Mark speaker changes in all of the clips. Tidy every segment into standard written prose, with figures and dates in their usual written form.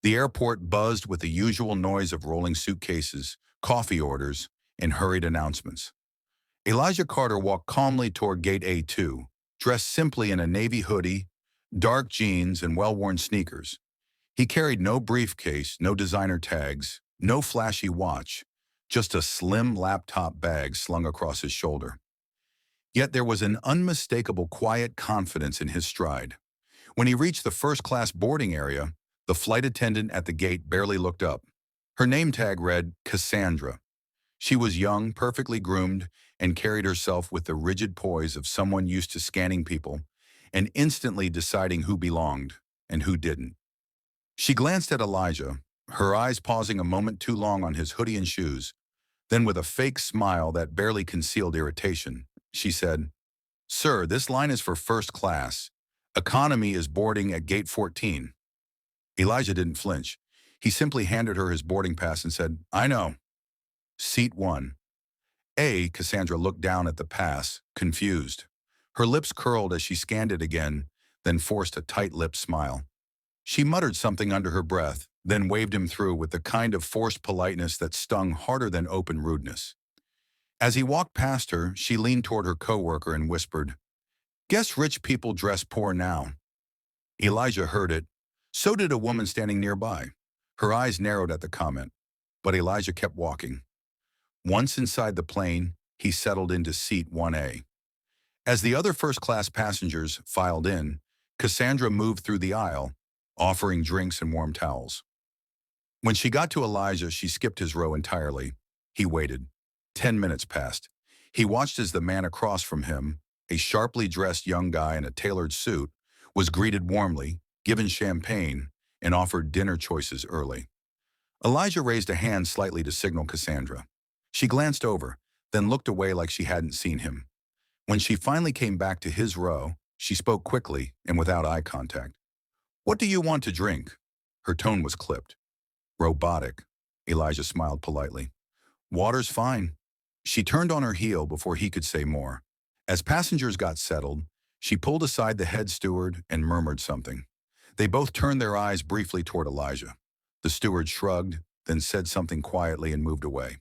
Speaker 1: The airport buzzed with the usual noise of rolling suitcases, coffee orders, and hurried announcements. Elijah Carter walked calmly toward Gate A2, dressed simply in a navy hoodie, dark jeans, and well-worn sneakers. He carried no briefcase, no designer tags, no flashy watch, just a slim laptop bag slung across his shoulder. Yet there was an unmistakable quiet confidence in his stride. When he reached the first-class boarding area, the flight attendant at the gate barely looked up. Her name tag read Cassandra. She was young, perfectly groomed, and carried herself with the rigid poise of someone used to scanning people and instantly deciding who belonged and who didn't. She glanced at Elijah, her eyes pausing a moment too long on his hoodie and shoes. Then with a fake smile that barely concealed irritation, she said, "Sir, this line is for first class. Economy is boarding at gate 14. Elijah didn't flinch. He simply handed her his boarding pass and said, "I know." Seat 1. Cassandra looked down at the pass, confused. Her lips curled as she scanned it again, then forced a tight-lipped smile. She muttered something under her breath, then waved him through with the kind of forced politeness that stung harder than open rudeness. As he walked past her, she leaned toward her coworker and whispered, "Guess rich people dress poor now." Elijah heard it. So did a woman standing nearby. Her eyes narrowed at the comment, but Elijah kept walking. Once inside the plane, he settled into seat 1A. As the other first-class passengers filed in, Cassandra moved through the aisle, offering drinks and warm towels. When she got to Elijah, she skipped his row entirely. He waited. 10 minutes passed. He watched as the man across from him, a sharply dressed young guy in a tailored suit, was greeted warmly, given champagne, and offered dinner choices early. Elijah raised a hand slightly to signal Cassandra. She glanced over, then looked away like she hadn't seen him. When she finally came back to his row, she spoke quickly and without eye contact. "What do you want to drink?" Her tone was clipped. "Robotic." Elijah smiled politely. "Water's fine." She turned on her heel before he could say more. As passengers got settled, she pulled aside the head steward and murmured something. They both turned their eyes briefly toward Elijah. The steward shrugged, then said something quietly and moved away.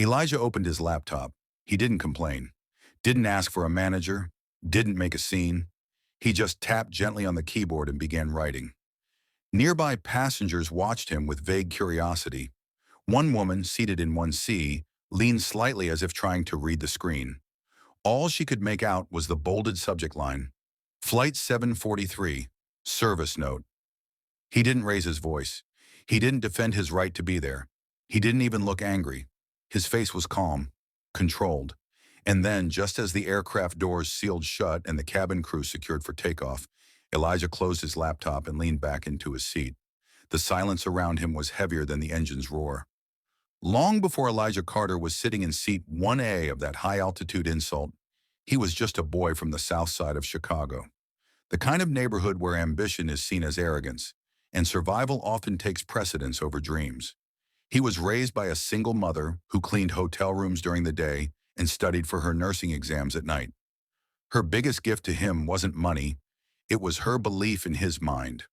Speaker 1: Elijah opened his laptop. He didn't complain, didn't ask for a manager, didn't make a scene. He just tapped gently on the keyboard and began writing. Nearby passengers watched him with vague curiosity. One woman, seated in 1C, leaned slightly as if trying to read the screen. All she could make out was the bolded subject line, "Flight 743, service note." He didn't raise his voice. He didn't defend his right to be there. He didn't even look angry. His face was calm, controlled. And then, just as the aircraft doors sealed shut and the cabin crew secured for takeoff, Elijah closed his laptop and leaned back into his seat. The silence around him was heavier than the engine's roar. Long before Elijah Carter was sitting in seat 1A of that high-altitude insult, he was just a boy from the south side of Chicago, the kind of neighborhood where ambition is seen as arrogance, and survival often takes precedence over dreams. He was raised by a single mother who cleaned hotel rooms during the day and studied for her nursing exams at night. Her biggest gift to him wasn't money, it was her belief in his mind.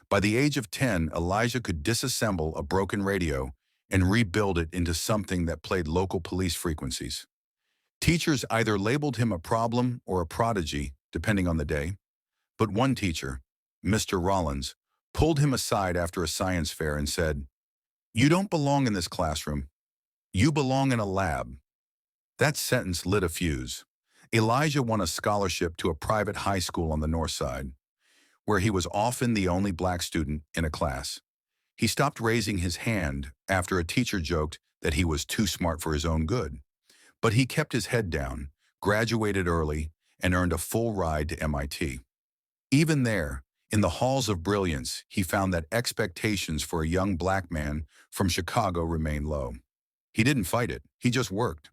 Speaker 1: By the age of 10, Elijah could disassemble a broken radio and rebuild it into something that played local police frequencies. Teachers either labeled him a problem or a prodigy, depending on the day. But one teacher, Mr. Rollins, pulled him aside after a science fair and said, "You don't belong in this classroom. You belong in a lab." That sentence lit a fuse. Elijah won a scholarship to a private high school on the north side, where he was often the only black student in a class. He stopped raising his hand after a teacher joked that he was too smart for his own good. But he kept his head down, graduated early, and earned a full ride to MIT. Even there, in the halls of brilliance, he found that expectations for a young black man from Chicago remained low. He didn't fight it, he just worked.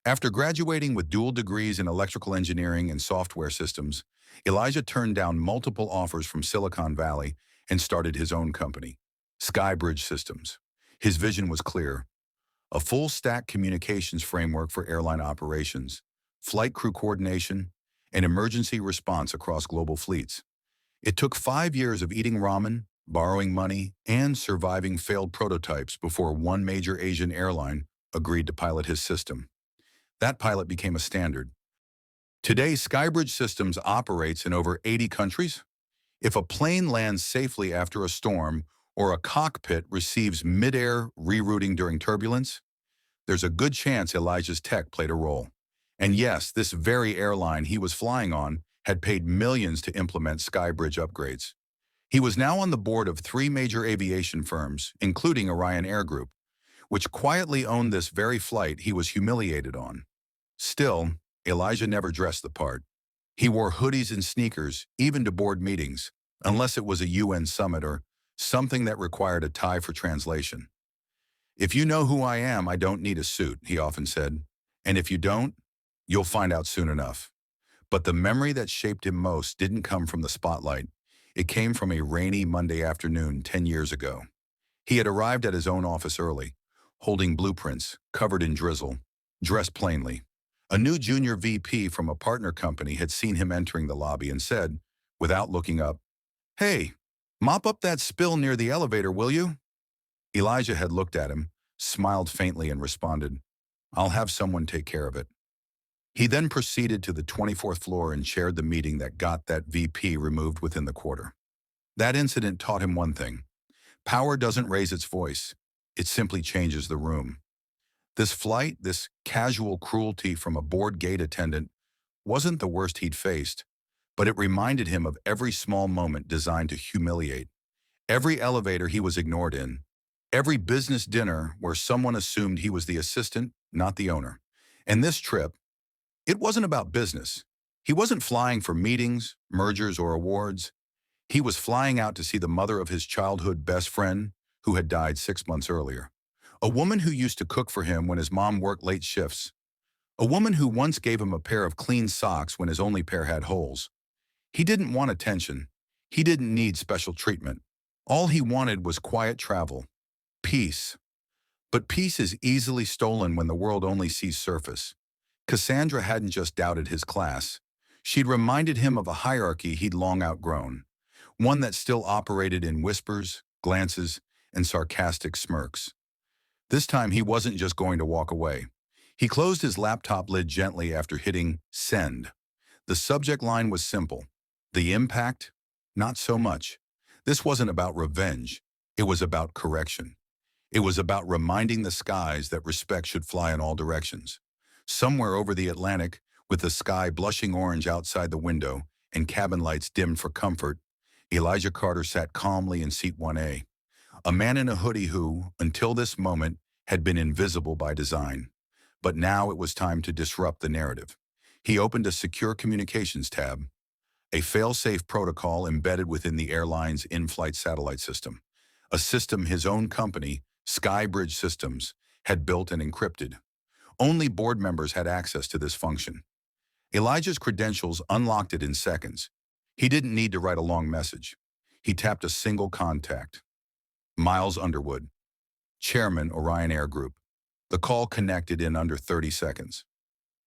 Speaker 1: After graduating with dual degrees in electrical engineering and software systems, Elijah turned down multiple offers from Silicon Valley and started his own company, Skybridge Systems. His vision was clear: a full-stack communications framework for airline operations, flight crew coordination, and emergency response across global fleets. It took 5 years of eating ramen, borrowing money, and surviving failed prototypes before one major Asian airline agreed to pilot his system. That pilot became a standard. Today, Skybridge Systems operates in over 80 countries. If a plane lands safely after a storm or a cockpit receives mid-air rerouting during turbulence, there's a good chance Elijah's tech played a role. And yes, this very airline he was flying on had paid millions to implement Skybridge upgrades. He was now on the board of three major aviation firms, including Orion Air Group, which quietly owned this very flight he was humiliated on. Still, Elijah never dressed the part. He wore hoodies and sneakers, even to board meetings, unless it was a UN summit or something that required a tie for translation. "If you know who I am, I don't need a suit," he often said. "And if you don't, you'll find out soon enough." But the memory that shaped him most didn't come from the spotlight. It came from a rainy Monday afternoon 10 years ago. He had arrived at his own office early, holding blueprints, covered in drizzle, dressed plainly. A new junior VP from a partner company had seen him entering the lobby and said, without looking up, "Hey, mop up that spill near the elevator, will you?" Elijah had looked at him, smiled faintly, and responded, "I'll have someone take care of it." He then proceeded to the 24th floor and chaired the meeting that got that VP removed within the quarter. That incident taught him one thing. Power doesn't raise its voice. It simply changes the room. This flight, this casual cruelty from a board gate attendant, wasn't the worst he'd faced, but it reminded him of every small moment designed to humiliate, every elevator he was ignored in, every business dinner where someone assumed he was the assistant, not the owner. And this trip, it wasn't about business. He wasn't flying for meetings, mergers, or awards. He was flying out to see the mother of his childhood best friend, who had died 6 months earlier. A woman who used to cook for him when his mom worked late shifts. A woman who once gave him a pair of clean socks when his only pair had holes. He didn't want attention. He didn't need special treatment. All he wanted was quiet travel. Peace. But peace is easily stolen when the world only sees surface. Cassandra hadn't just doubted his class. She'd reminded him of a hierarchy he'd long outgrown, one that still operated in whispers, glances, and sarcastic smirks. This time he wasn't just going to walk away. He closed his laptop lid gently after hitting send. The subject line was simple. The impact? Not so much. This wasn't about revenge. It was about correction. It was about reminding the skies that respect should fly in all directions. Somewhere over the Atlantic, with the sky blushing orange outside the window and cabin lights dimmed for comfort, Elijah Carter sat calmly in seat 1A. A man in a hoodie who, until this moment, had been invisible by design. But now it was time to disrupt the narrative. He opened a secure communications tab, a fail-safe protocol embedded within the airline's in-flight satellite system, a system his own company, Skybridge Systems, had built and encrypted. Only board members had access to this function. Elijah's credentials unlocked it in seconds. He didn't need to write a long message. He tapped a single contact. Miles Underwood, Chairman, Orion Air Group. The call connected in under 30 seconds.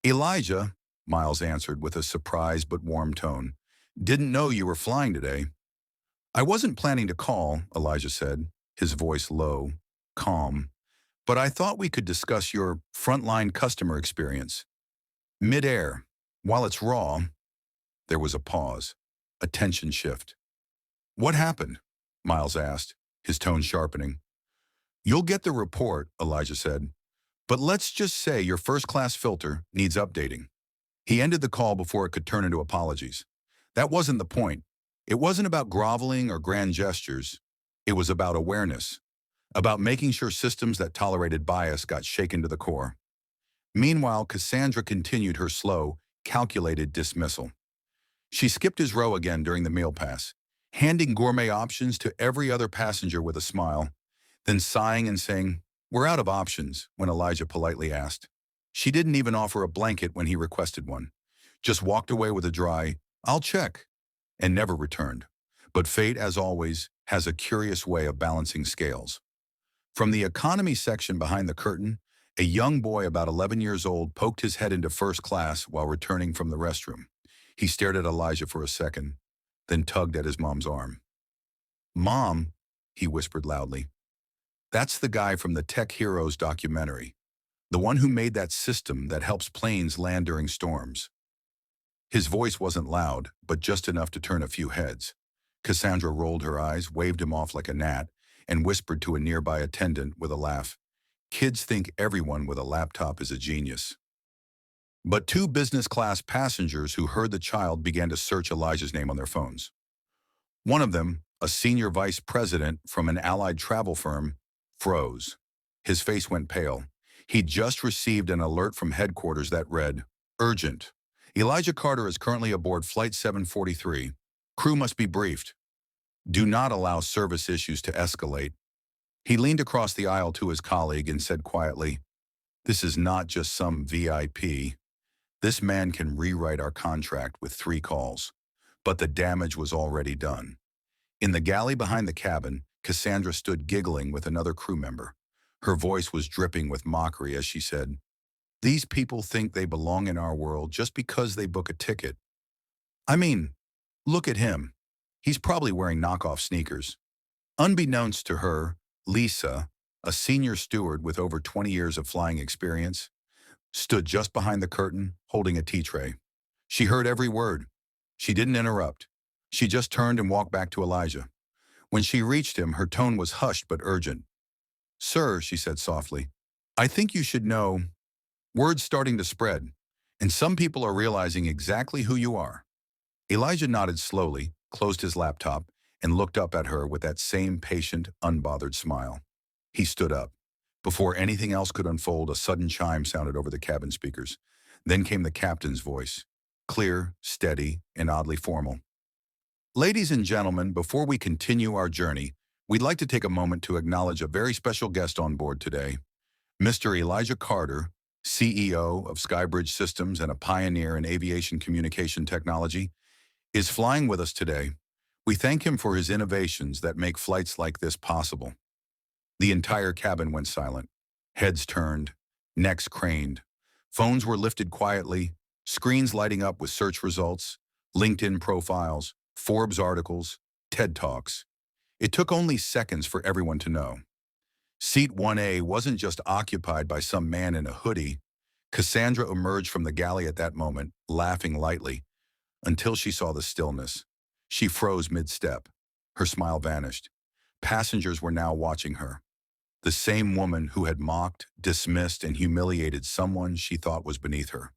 Speaker 1: "Elijah," Miles answered with a surprised but warm tone, "didn't know you were flying today." "I wasn't planning to call," Elijah said, his voice low, calm, "but I thought we could discuss your frontline customer experience. Mid-air, while it's raw." There was a pause, a tension shift. "What happened?" Miles asked, his tone sharpening. "You'll get the report," Elijah said, "but let's just say your first-class filter needs updating." He ended the call before it could turn into apologies. That wasn't the point. It wasn't about groveling or grand gestures. It was about awareness, about making sure systems that tolerated bias got shaken to the core. Meanwhile, Cassandra continued her slow, calculated dismissal. She skipped his row again during the meal pass, handing gourmet options to every other passenger with a smile, then sighing and saying, "We're out of options," when Elijah politely asked. She didn't even offer a blanket when he requested one, just walked away with a dry, "I'll check," and never returned. But fate, as always, has a curious way of balancing scales. From the economy section behind the curtain, a young boy about 11 years old poked his head into first class while returning from the restroom. He stared at Elijah for a second, then tugged at his mom's arm. "Mom," he whispered loudly. That's the guy from the Tech Heroes documentary, the one who made that system that helps planes land during storms. His voice wasn't loud, but just enough to turn a few heads. Cassandra rolled her eyes, waved him off like a gnat, and whispered to a nearby attendant with a laugh, "Kids think everyone with a laptop is a genius." But two business-class passengers who heard the child began to search Elijah's name on their phones. One of them, a senior vice president from an allied travel firm, froze. His face went pale. He'd just received an alert from headquarters that read, "Urgent. Elijah Carter is currently aboard Flight 743. Crew must be briefed. Do not allow service issues to escalate." He leaned across the aisle to his colleague and said quietly, "This is not just some VIP. This man can rewrite our contract with 3 calls." But the damage was already done. In the galley behind the cabin, Cassandra stood giggling with another crew member. Her voice was dripping with mockery as she said, "These people think they belong in our world just because they book a ticket. I mean, look at him. He's probably wearing knockoff sneakers." Unbeknownst to her, Lisa, a senior steward with over 20 years of flying experience, stood just behind the curtain, holding a tea tray. She heard every word. She didn't interrupt. She just turned and walked back to Elijah. When she reached him, her tone was hushed but urgent. "Sir," she said softly, "I think you should know. Word's starting to spread, and some people are realizing exactly who you are." Elijah nodded slowly, closed his laptop, and looked up at her with that same patient, unbothered smile. He stood up. Before anything else could unfold, a sudden chime sounded over the cabin speakers. Then came the captain's voice, clear, steady, and oddly formal. "Ladies and gentlemen, before we continue our journey, we'd like to take a moment to acknowledge a very special guest on board today. Mr. Elijah Carter, CEO of Skybridge Systems and a pioneer in aviation communication technology, is flying with us today. We thank him for his innovations that make flights like this possible." The entire cabin went silent. Heads turned, necks craned. Phones were lifted quietly, screens lighting up with search results, LinkedIn profiles, Forbes articles, TED Talks. It took only seconds for everyone to know. Seat 1A wasn't just occupied by some man in a hoodie. Cassandra emerged from the galley at that moment, laughing lightly, until she saw the stillness. She froze mid-step. Her smile vanished. Passengers were now watching her. The same woman who had mocked, dismissed, and humiliated someone she thought was beneath her.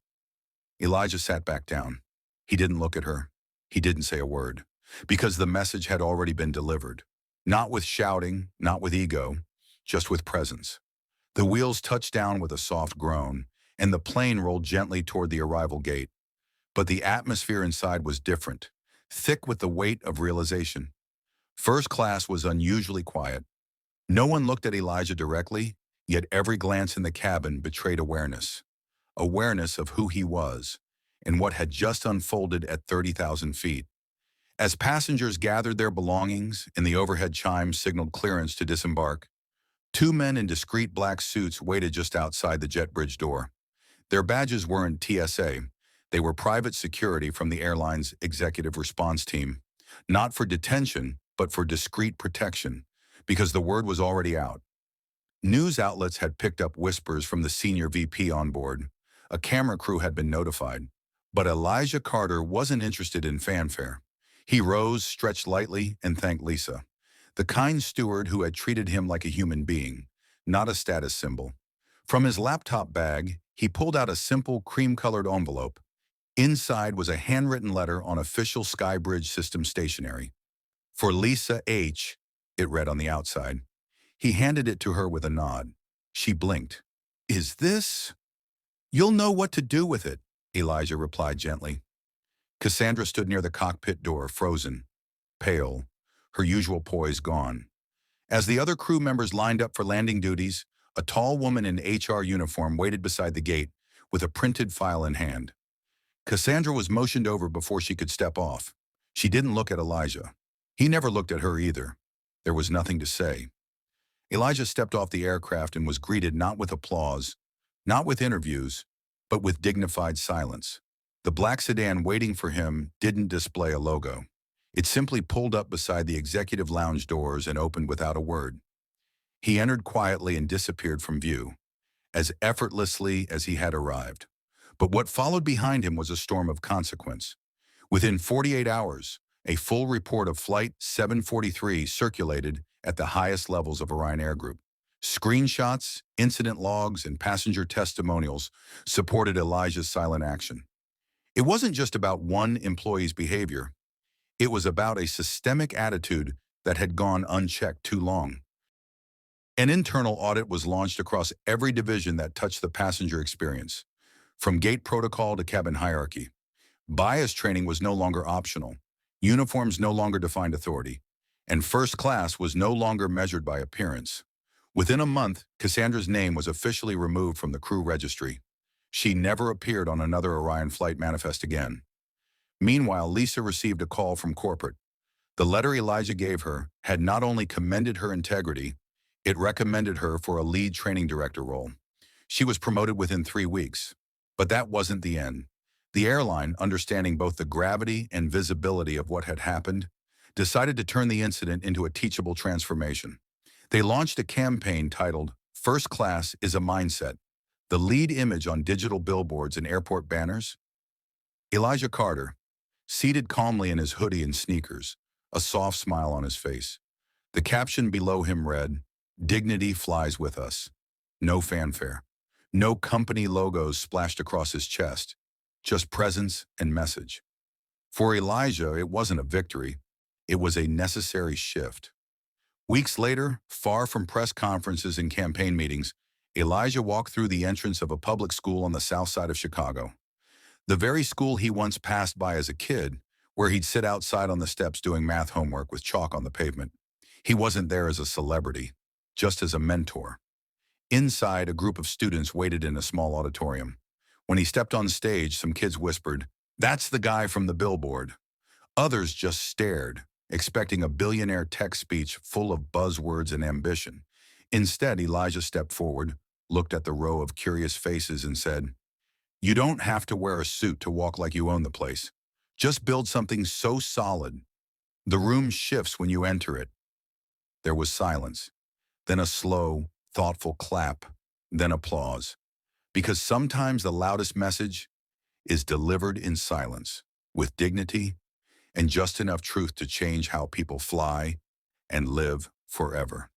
Speaker 1: Elijah sat back down. He didn't look at her. He didn't say a word, because the message had already been delivered. Not with shouting, not with ego, just with presence. The wheels touched down with a soft groan, and the plane rolled gently toward the arrival gate. But the atmosphere inside was different, thick with the weight of realization. First class was unusually quiet. No one looked at Elijah directly, yet every glance in the cabin betrayed awareness. Awareness of who he was, and what had just unfolded at 30,000 feet. As passengers gathered their belongings and the overhead chimes signaled clearance to disembark, 2 men in discreet black suits waited just outside the jet bridge door. Their badges weren't TSA. They were private security from the airline's executive response team, not for detention, but for discreet protection, because the word was already out. News outlets had picked up whispers from the senior VP on board. A camera crew had been notified. But Elijah Carter wasn't interested in fanfare. He rose, stretched lightly, and thanked Lisa, the kind steward who had treated him like a human being, not a status symbol. From his laptop bag, he pulled out a simple cream-colored envelope. Inside was a handwritten letter on official Skybridge System stationery. "For Lisa H.," it read on the outside. He handed it to her with a nod. She blinked. "Is this?" "You'll know what to do with it," Elijah replied gently. Cassandra stood near the cockpit door, frozen, pale, her usual poise gone. As the other crew members lined up for landing duties, a tall woman in HR uniform waited beside the gate with a printed file in hand. Cassandra was motioned over before she could step off. She didn't look at Elijah. He never looked at her either. There was nothing to say. Elijah stepped off the aircraft and was greeted not with applause, not with interviews, but with dignified silence. The black sedan waiting for him didn't display a logo. It simply pulled up beside the executive lounge doors and opened without a word. He entered quietly and disappeared from view, as effortlessly as he had arrived. But what followed behind him was a storm of consequence. Within 48 hours, a full report of Flight 743 circulated at the highest levels of Orion Air Group. Screenshots, incident logs, and passenger testimonials supported Elijah's silent action. It wasn't just about one employee's behavior. It was about a systemic attitude that had gone unchecked too long. An internal audit was launched across every division that touched the passenger experience, from gate protocol to cabin hierarchy. Bias training was no longer optional, uniforms no longer defined authority, and first class was no longer measured by appearance. Within a month, Cassandra's name was officially removed from the crew registry. She never appeared on another Orion flight manifest again. Meanwhile, Lisa received a call from corporate. The letter Elijah gave her had not only commended her integrity, it recommended her for a lead training director role. She was promoted within 3 weeks. But that wasn't the end. The airline, understanding both the gravity and visibility of what had happened, decided to turn the incident into a teachable transformation. They launched a campaign titled, "First Class is a Mindset." The lead image on digital billboards and airport banners? Elijah Carter, seated calmly in his hoodie and sneakers, a soft smile on his face. The caption below him read, "Dignity flies with us." No fanfare. No company logos splashed across his chest. Just presence and message. For Elijah, it wasn't a victory. It was a necessary shift. Weeks later, far from press conferences and campaign meetings, Elijah walked through the entrance of a public school on the south side of Chicago. The very school he once passed by as a kid, where he'd sit outside on the steps doing math homework with chalk on the pavement. He wasn't there as a celebrity, just as a mentor. Inside, a group of students waited in a small auditorium. When he stepped on stage, some kids whispered, "That's the guy from the billboard." Others just stared, expecting a billionaire tech speech full of buzzwords and ambition. Instead, Elijah stepped forward, looked at the row of curious faces and said, "You don't have to wear a suit to walk like you own the place. Just build something so solid. The room shifts when you enter it." There was silence, then a slow, thoughtful clap, then applause. Because sometimes the loudest message is delivered in silence, with dignity and just enough truth to change how people fly and live forever.